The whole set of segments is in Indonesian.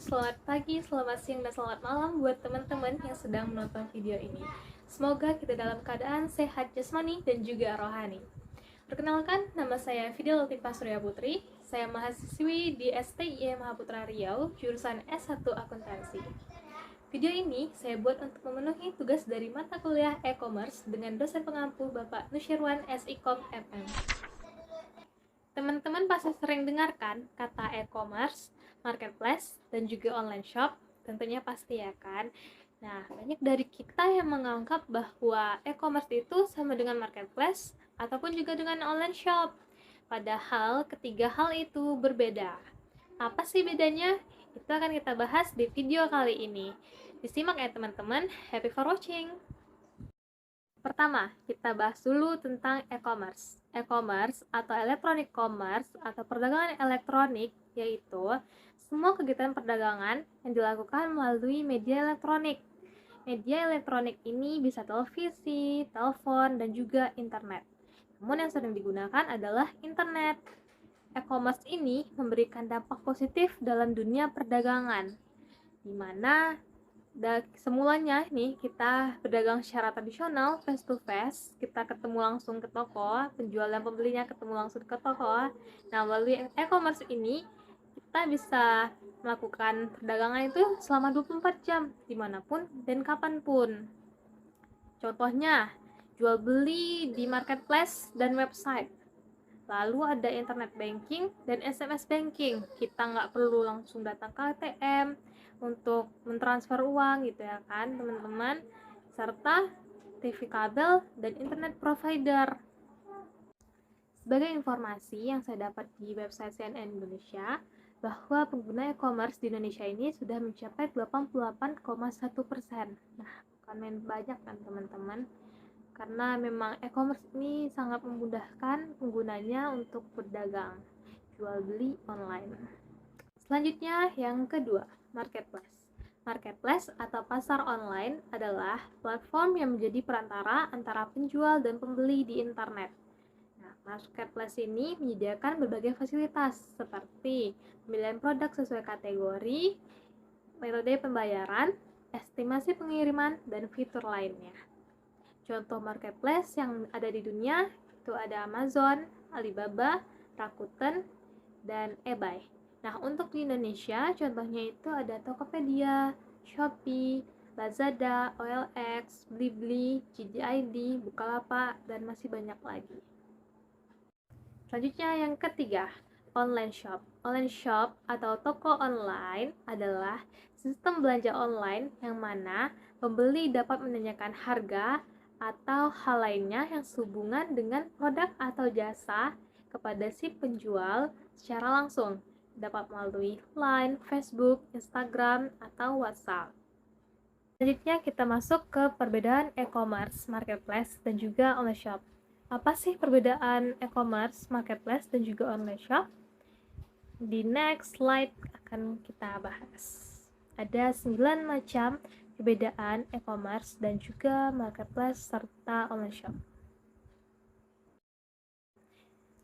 selamat pagi, selamat siang, dan selamat malam buat teman-teman yang sedang menonton video ini. Semoga kita dalam keadaan sehat jasmani dan juga rohani. Perkenalkan, nama saya Fidel Latifah Surya Putri. Saya mahasiswi di STIE Mahaputra Riau, jurusan S1 Akuntansi. Video ini saya buat untuk memenuhi tugas dari mata kuliah e-commerce dengan dosen pengampu Bapak Nusyirwan SIKOM MM. Teman-teman pasti sering dengarkan kata e-commerce, marketplace, dan juga online shop, tentunya pasti ya kan. Nah, banyak dari kita yang menganggap bahwa e-commerce itu sama dengan marketplace ataupun juga dengan online shop. Padahal ketiga hal itu berbeda. Apa sih bedanya? Itu akan kita bahas di video kali ini. Disimak ya teman-teman. Happy for watching! Pertama, kita bahas dulu tentang e-commerce. E-commerce atau electronic commerce atau perdagangan elektronik yaitu semua kegiatan perdagangan yang dilakukan melalui media elektronik. Media elektronik ini bisa televisi, telepon, dan juga internet. Namun yang sering digunakan adalah internet. E-commerce ini memberikan dampak positif dalam dunia perdagangan, di mana semulanya nih kita berdagang secara tradisional face to face, kita ketemu langsung ke toko, penjual dan pembelinya ketemu langsung ke toko. Nah, melalui e-commerce ini kita bisa melakukan perdagangan itu selama 24 jam dimanapun dan kapanpun. Contohnya jual beli di marketplace dan website. Lalu ada internet banking dan SMS banking. Kita nggak perlu langsung datang ke ATM untuk mentransfer uang gitu ya kan teman-teman. Serta TV kabel dan internet provider. Sebagai informasi yang saya dapat di website CNN Indonesia, bahwa pengguna e-commerce di Indonesia ini sudah mencapai 88,1%. Nah, bukan main banyak kan teman-teman. Karena memang e-commerce ini sangat memudahkan penggunanya untuk berdagang, jual beli online. Selanjutnya yang kedua, marketplace. Marketplace atau pasar online adalah platform yang menjadi perantara antara penjual dan pembeli di internet. Nah, marketplace ini menyediakan berbagai fasilitas seperti pemilihan produk sesuai kategori, metode pembayaran, estimasi pengiriman, dan fitur lainnya. Contoh marketplace yang ada di dunia itu ada Amazon, Alibaba, Rakuten, dan eBay. Nah, untuk di Indonesia contohnya itu ada Tokopedia, Shopee, Lazada, OLX, Blibli, JDID, Bukalapak, dan masih banyak lagi. Selanjutnya yang ketiga, online shop. Online shop atau toko online adalah sistem belanja online yang mana pembeli dapat menanyakan harga atau hal lainnya yang sehubungan dengan produk atau jasa kepada si penjual secara langsung, dapat melalui Line, Facebook, Instagram, atau WhatsApp. Selanjutnya kita masuk ke perbedaan e-commerce, marketplace, dan juga online shop. Apa sih perbedaan e-commerce, marketplace, dan juga online shop? Di next slide akan kita bahas. Ada 9 macam perbedaan e-commerce dan juga marketplace serta online shop.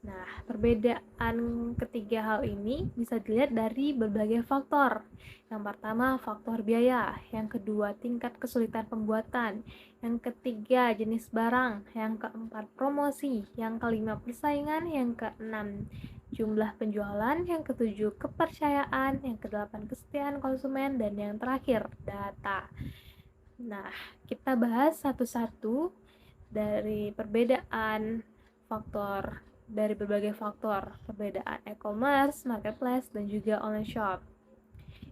Nah, perbedaan ketiga hal ini bisa dilihat dari berbagai faktor. Yang pertama, faktor biaya. Yang kedua, tingkat kesulitan pembuatan. Yang ketiga, jenis barang. Yang keempat, promosi. Yang kelima, persaingan. Yang keenam, jumlah penjualan. Yang ketujuh, kepercayaan. Yang kedelapan, kesetiaan konsumen. Dan yang terakhir, data. Nah, kita bahas satu-satu dari perbedaan faktor, dari berbagai faktor perbedaan e-commerce, marketplace, dan juga online shop.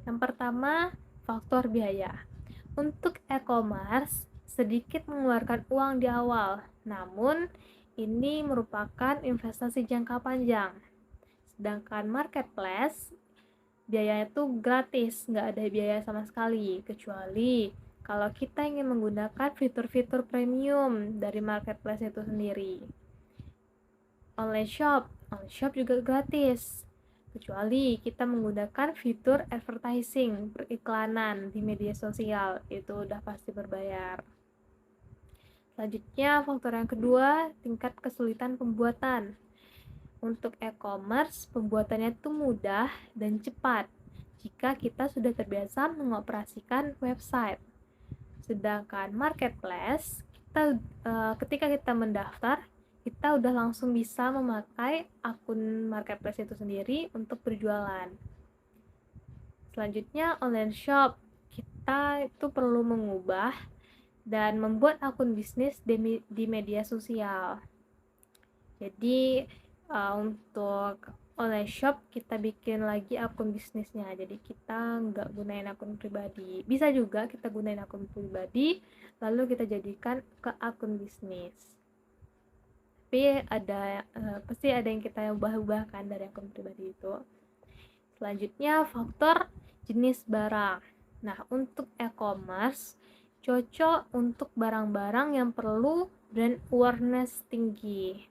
Yang pertama, faktor biaya. Untuk e-commerce, sedikit mengeluarkan uang di awal, namun ini merupakan investasi jangka panjang. Sedangkan marketplace, biayanya itu gratis, nggak ada biaya sama sekali, kecuali kalau kita ingin menggunakan fitur-fitur premium dari marketplace itu sendiri. Online shop juga gratis, kecuali kita menggunakan fitur advertising, periklanan di media sosial, itu udah pasti berbayar. Selanjutnya, faktor yang kedua, tingkat kesulitan pembuatan. Untuk e-commerce, pembuatannya itu mudah dan cepat. jika kita sudah terbiasa mengoperasikan website. Sedangkan marketplace, ketika kita mendaftar, kita udah langsung bisa memakai akun marketplace itu sendiri untuk berjualan. Selanjutnya online shop, kita itu perlu mengubah dan membuat akun bisnis di media sosial. Jadi untuk online shop kita bikin lagi akun bisnisnya, jadi kita nggak gunain akun pribadi. Bisa juga kita gunain akun pribadi lalu kita jadikan ke akun bisnis, tapi pasti ada yang kita ubah-ubahkan dari akun pribadi itu. Selanjutnya faktor jenis barang. Nah, untuk e-commerce cocok untuk barang-barang yang perlu brand awareness tinggi,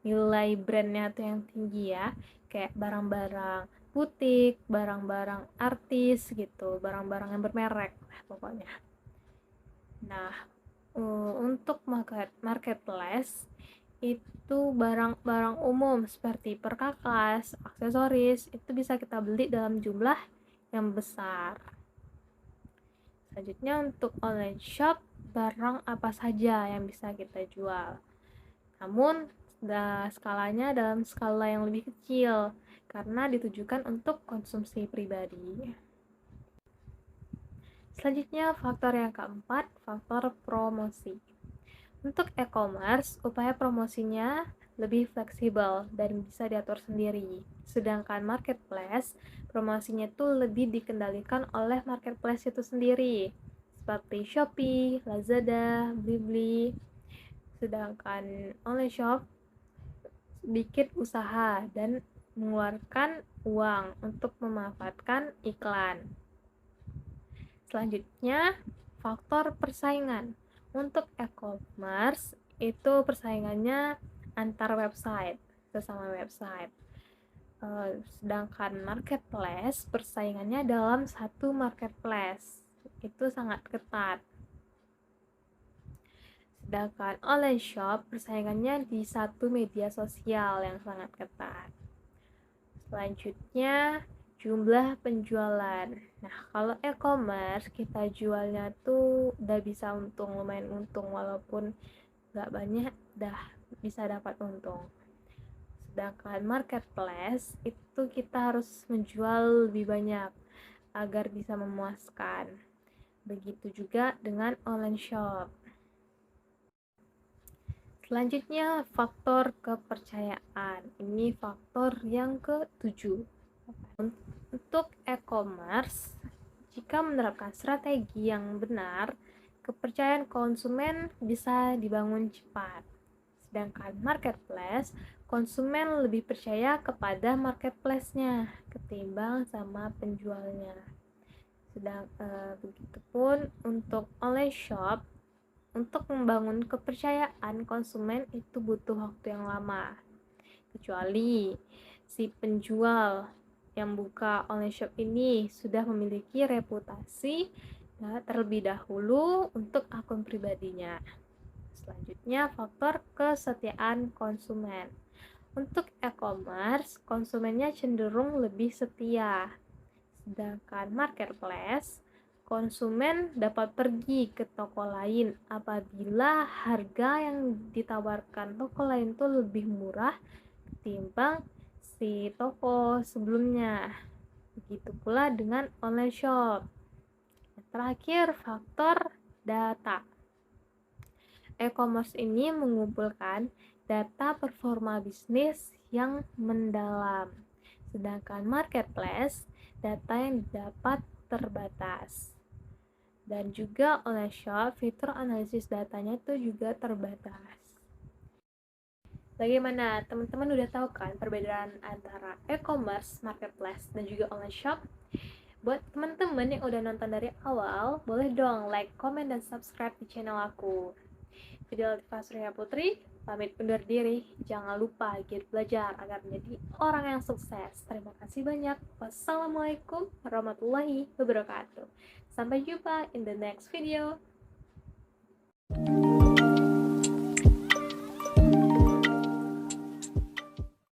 nilai brandnya tuh yang tinggi ya, kayak barang-barang butik, barang-barang artis gitu, barang-barang yang bermerek pokoknya. Nah, untuk marketplace itu barang-barang umum seperti perkakas, aksesoris, itu bisa kita beli dalam jumlah yang besar. Selanjutnya untuk online shop, barang apa saja yang bisa kita jual, namun skalanya dalam skala yang lebih kecil karena ditujukan untuk konsumsi pribadi. Selanjutnya faktor yang keempat, faktor promosi. Untuk e-commerce, upaya promosinya lebih fleksibel dan bisa diatur sendiri. Sedangkan marketplace, promosinya itu lebih dikendalikan oleh marketplace itu sendiri, seperti Shopee, Lazada, Blibli. Sedangkan online shop sedikit usaha dan mengeluarkan uang untuk memanfaatkan iklan. Selanjutnya, faktor persaingan. Untuk e-commerce, itu persaingannya antar website, sesama website. Sedangkan marketplace, persaingannya dalam satu marketplace. Itu sangat ketat. Sedangkan online shop, persaingannya di satu media sosial yang sangat ketat. Selanjutnya, jumlah penjualan. Nah, kalau e-commerce kita jualnya tuh udah bisa lumayan untung, walaupun nggak banyak, udah bisa dapat untung. Sedangkan marketplace itu kita harus menjual lebih banyak agar bisa memuaskan. Begitu juga dengan online shop. Selanjutnya, faktor kepercayaan. Ini faktor yang ke-7. Untuk e-commerce, jika menerapkan strategi yang benar, kepercayaan konsumen bisa dibangun cepat. Sedangkan marketplace, konsumen lebih percaya kepada marketplace-nya ketimbang sama penjualnya. Begitupun untuk online shop, untuk membangun kepercayaan konsumen itu butuh waktu yang lama. Kecuali si penjual yang buka online shop ini sudah memiliki reputasi terlebih dahulu untuk akun pribadinya. Selanjutnya, faktor kesetiaan konsumen. Untuk e-commerce, konsumennya cenderung lebih setia. Sedangkan marketplace, konsumen dapat pergi ke toko lain apabila harga yang ditawarkan toko lain itu lebih murah ketimbang si toko sebelumnya. Begitu pula dengan online shop. Terakhir, faktor data. E-commerce ini mengumpulkan data performa bisnis yang mendalam. Sedangkan marketplace, data yang didapat terbatas. Dan juga online shop, fitur analisis datanya itu juga terbatas. Bagaimana? Teman-teman udah tahu kan perbedaan antara e-commerce, marketplace, dan juga online shop? Buat teman-teman yang udah nonton dari awal, boleh dong like, comment, dan subscribe di channel aku. Video Latifah Surya Putri, pamit undur diri. Jangan lupa giat belajar agar menjadi orang yang sukses. Terima kasih banyak. Wassalamualaikum warahmatullahi wabarakatuh. Sampai jumpa in the next video.